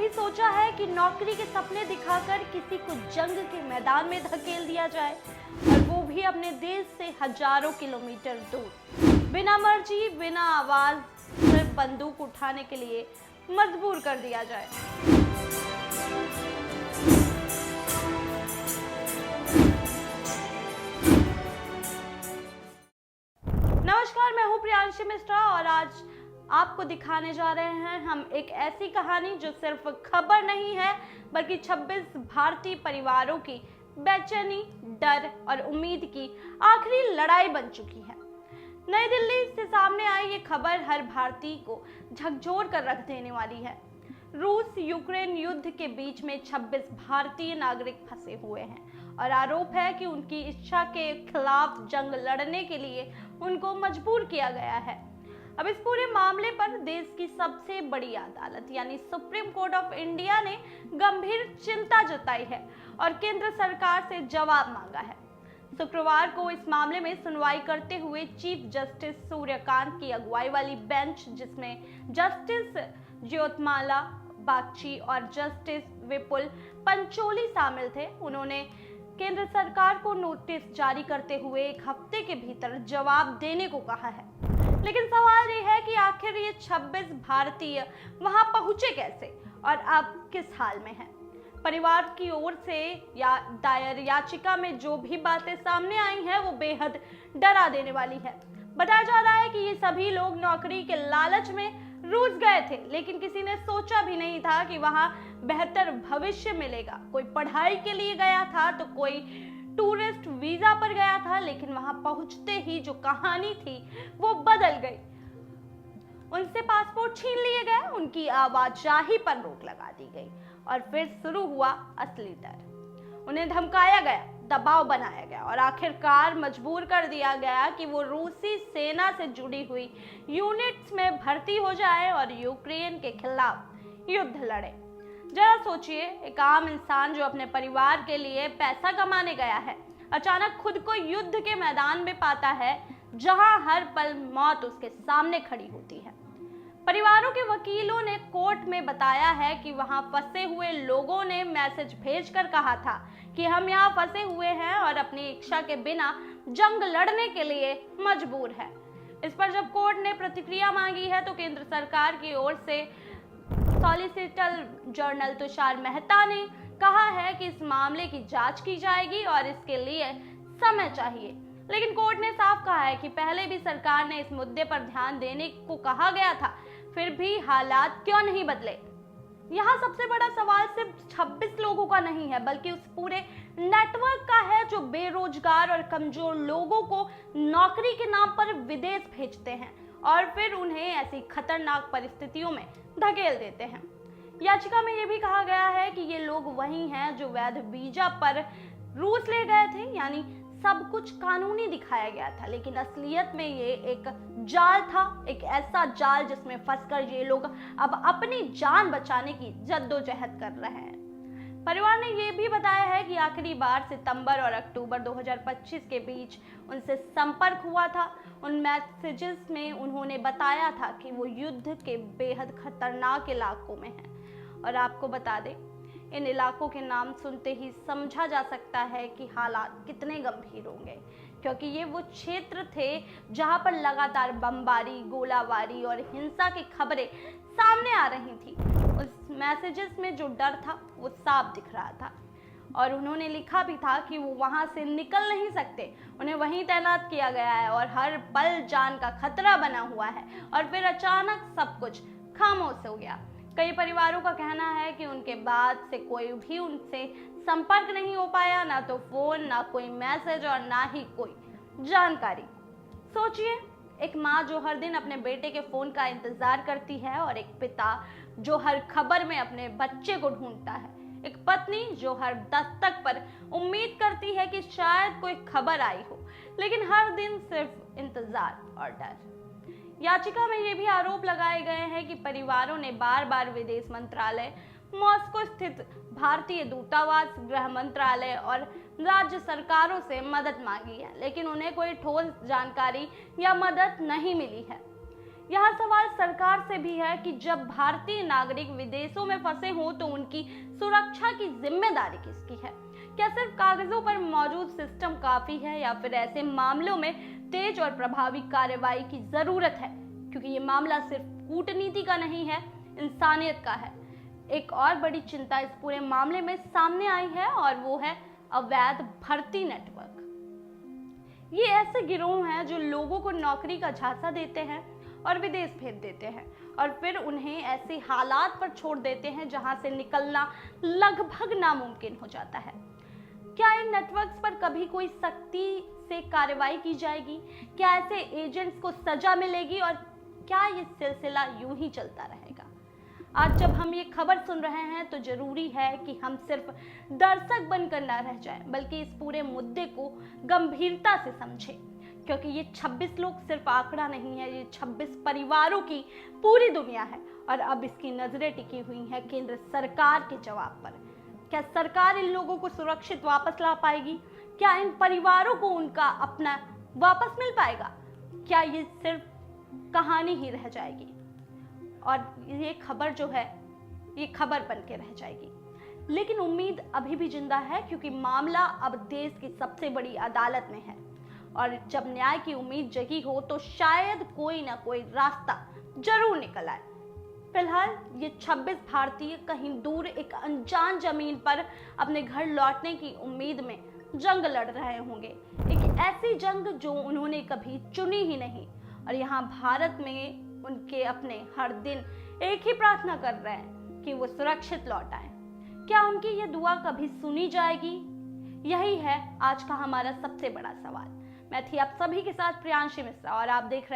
कभी सोचा है कि नौकरी के सपने दिखाकर किसी को जंग के मैदान में धकेल दिया जाए, और वो भी अपने देश से हजारों किलोमीटर दूर, बिना मर्जी बिना आवाज, सिर्फ बंदूक उठाने के लिए मजबूर कर दिया जाए। नमस्कार, मैं हूं प्रियांशी मिश्रा और आज आपको दिखाने जा रहे हैं हम एक ऐसी कहानी जो सिर्फ खबर नहीं है बल्कि 26 भारतीय परिवारों की बेचैनी, डर और उम्मीद की आखिरी लड़ाई बन चुकी है। नई दिल्ली से सामने आई ये खबर हर भारतीय को झकझोर कर रख देने वाली है। रूस यूक्रेन युद्ध के बीच में 26 भारतीय नागरिक फंसे हुए हैं और आरोप है कि उनकी इच्छा के खिलाफ जंग लड़ने के लिए उनको मजबूर किया गया है। अब इस पूरे मामले पर देश की सबसे बड़ी अदालत यानी सुप्रीम कोर्ट ऑफ इंडिया ने गंभीर चिंता जताई है और केंद्र सरकार से जवाब मांगा है। शुक्रवार को इस मामले में सुनवाई करते हुए चीफ जस्टिस सूर्यकांत की अगुवाई वाली बेंच, जिसमें जस्टिस ज्योतिर्मला बागची और जस्टिस विपुल पंचोली शामिल थे, उन्होंने केंद्र सरकार को नोटिस जारी करते हुए एक हफ्ते के भीतर जवाब देने को कहा है। लेकिन सवाल ये है कि आखिर ये 26 भारतीय वहां पहुंचे कैसे और अब किस हाल में हैं। परिवार की ओर से दायर याचिका में जो भी बातें सामने आई हैं वो बेहद डरा देने वाली है। बताया जा रहा है कि ये सभी लोग नौकरी के लालच में रूस गए थे, लेकिन किसी ने सोचा भी नहीं था कि वहां बेहतर भविष्य मिलेगा। कोई पढ़ाई के लिए गया था तो कोई टूरिस्ट वीजा पर गया था, लेकिन वहां पहुंचते ही जो कहानी थी वो बदल गई। उनसे पासपोर्ट छीन लिए गए, उनकी आवाजाही पर रोक लगा दी गई और फिर शुरू हुआ असली डर। उन्हें धमकाया गया, दबाव बनाया गया और आखिरकार मजबूर कर दिया गया कि वो रूसी सेना से जुड़ी हुई यूनिट्स में भर्ती हो जाए और यूक्रेन के खिलाफ युद्ध लड़े। जरा सोचिए, एक आम इंसान जो अपने परिवार के लिए पैसा कमाने गया है, अचानक खुद को युद्ध के मैदान में पाता है जहां हर पल मौत उसके सामने खड़ी होती है। परिवारों के वकीलों ने कोर्ट में बताया है कि वहां फंसे हुए लोगों ने मैसेज भेजकर कहा था कि हम यहाँ फंसे हुए हैं और अपनी इच्छा के बिना जंग लड़ने के लिए मजबूर है। इस पर जब कोर्ट ने प्रतिक्रिया मांगी है तो केंद्र सरकार की ओर से सॉलिसिटर जनरल तुषार मेहता ने कहा है कि इस मामले की जांच की जाएगी और इसके लिए समय चाहिए। लेकिन कोर्ट ने साफ कहा है कि पहले भी सरकार ने इस मुद्दे पर ध्यान देने को कहा गया था, फिर भी हालात क्यों नहीं बदले। यहाँ सबसे बड़ा सवाल सिर्फ 26 लोगों का नहीं है बल्कि उस पूरे नेटवर्क का है जो बेरोजगार और कमजोर लोगों को नौकरी के नाम पर विदेश भेजते हैं और फिर उन्हें ऐसी खतरनाक परिस्थितियों में धकेल देते हैं। याचिका में यह भी कहा गया है कि ये लोग वही हैं जो वैध वीजा पर रूस ले गए थे, यानी सब कुछ कानूनी दिखाया गया था, लेकिन असलियत में ये एक जाल था, एक ऐसा जाल जिसमें फंसकर ये लोग अब अपनी जान बचाने की जद्दोजहद कर रहे हैं। परिवार ने यह भी बताया है कि आखिरी बार सितंबर और अक्टूबर 2025 के बीच उनसे संपर्क हुआ था। उन मैसेजेस में उन्होंने बताया था कि वो युद्ध के बेहद खतरनाक इलाकों में हैं और आपको बता दें, इन इलाकों के नाम सुनते ही समझा जा सकता है कि हालात कितने गंभीर होंगे, क्योंकि ये वो क्षेत्र थे जहां पर लगातार बमबारी, गोलाबारी और हिंसा की खबरें सामने आ रही थी। उस मैसेजेस में जो डर था वो साफ दिख रहा था और उन्होंने लिखा भी था कि वो वहां से निकल नहीं सकते, उन्हें वहीं तैनात किया गया है और हर पल जान का खतरा बना हुआ है। और फिर अचानक सब कुछ खामोश हो गया। कई परिवारों का कहना है कि उनके बाद से कोई भी उनसे संपर्क नहीं हो पाया, ना तो फोन, ना कोई मैसेज और ना ही कोई जानकारी। सोचिए, एक माँ जो हर दिन अपने बेटे के फोन का इंतजार करती है और एक पिता जो हर खबर में अपने बच्चे को ढूंढता है, एक पत्नी जो हर दस्तक पर उम्मीद करती है कि शायद कोई खबर आई हो, लेकिन हर दिन सिर्फ इंतजार और डर। याचिका में ये भी आरोप लगाए गए हैं कि परिवारों ने बार बार विदेश मंत्रालय, मॉस्को स्थित भारतीय दूतावास, गृह मंत्रालय और राज्य सरकारों से मदद मांगी है, लेकिन उन्हें कोई ठोस जानकारी या मदद नहीं मिली है। यह सवाल सरकार से भी है कि जब भारतीय नागरिक विदेशों में फंसे हों तो उनकी सुरक्षा की जिम्मेदारी किसकी है? क्या सिर्फ कागजों पर मौजूद सिस्टम काफी है या फिर ऐसे मामलों में तेज और प्रभावी कार्रवाई की जरूरत है? क्योंकि ये मामला सिर्फ कूटनीति का नहीं है, इंसानियत का है। एक और बड़ी चिंता इस पूरे मामले में सामने आई है और वो है अवैध भर्ती नेटवर्क। ये ऐसे गिरोह हैं जो लोगों को नौकरी का झांसा देते हैं और विदेश भेज देते हैं और फिर उन्हें ऐसे हालात पर छोड़ देते हैं जहां से निकलना लगभग नामुमकिन हो जाता है। क्या इन नेटवर्क्स पर कभी कोई सख्ती से कार्रवाई की जाएगी? क्या ऐसे एजेंट्स को सजा मिलेगी और क्या ये सिलसिला यूं ही चलता रहेगा? आज जब हम ये खबर सुन रहे हैं तो जरूरी है कि हम सिर्फ दर्शक बनकर न रह जाएं, बल्कि इस पूरे मुद्दे को गंभीरता से समझें, क्योंकि ये 26 लोग सिर्फ आंकड़ा नहीं है, ये 26 परिवारों की पूरी दुनिया है और अब इसकी नजरें टिकी हुई हैं केंद्र सरकार के जवाब पर। क्या सरकार इन लोगों को सुरक्षित वापस ला पाएगी? क्या इन परिवारों को उनका अपना वापस मिल पाएगा? क्या ये सिर्फ कहानी ही रह जाएगी और ये खबर जो है ये खबर बन के रह जाएगी? लेकिन उम्मीद अभी भी जिंदा है, क्योंकि मामला अब देश की सबसे बड़ी अदालत में है और जब न्याय की उम्मीद जगी हो तो शायद कोई ना कोई रास्ता जरूर निकल आए। फिलहाल ये 26 भारतीय कहीं दूर एक अनजान जमीन पर अपने घर लौटने की उम्मीद में जंग लड़ रहे होंगे, एक ऐसी जंग जो उन्होंने कभी चुनी ही नहीं। और यहाँ भारत में उनके अपने हर दिन एक ही प्रार्थना कर रहे हैं कि वो सुरक्षित लौट आए। क्या उनकी ये दुआ कभी सुनी जाएगी? यही है आज का हमारा सबसे बड़ा सवाल। मैं थी आप सभी के साथ प्रियांशी मिश्रा और आप देख रहे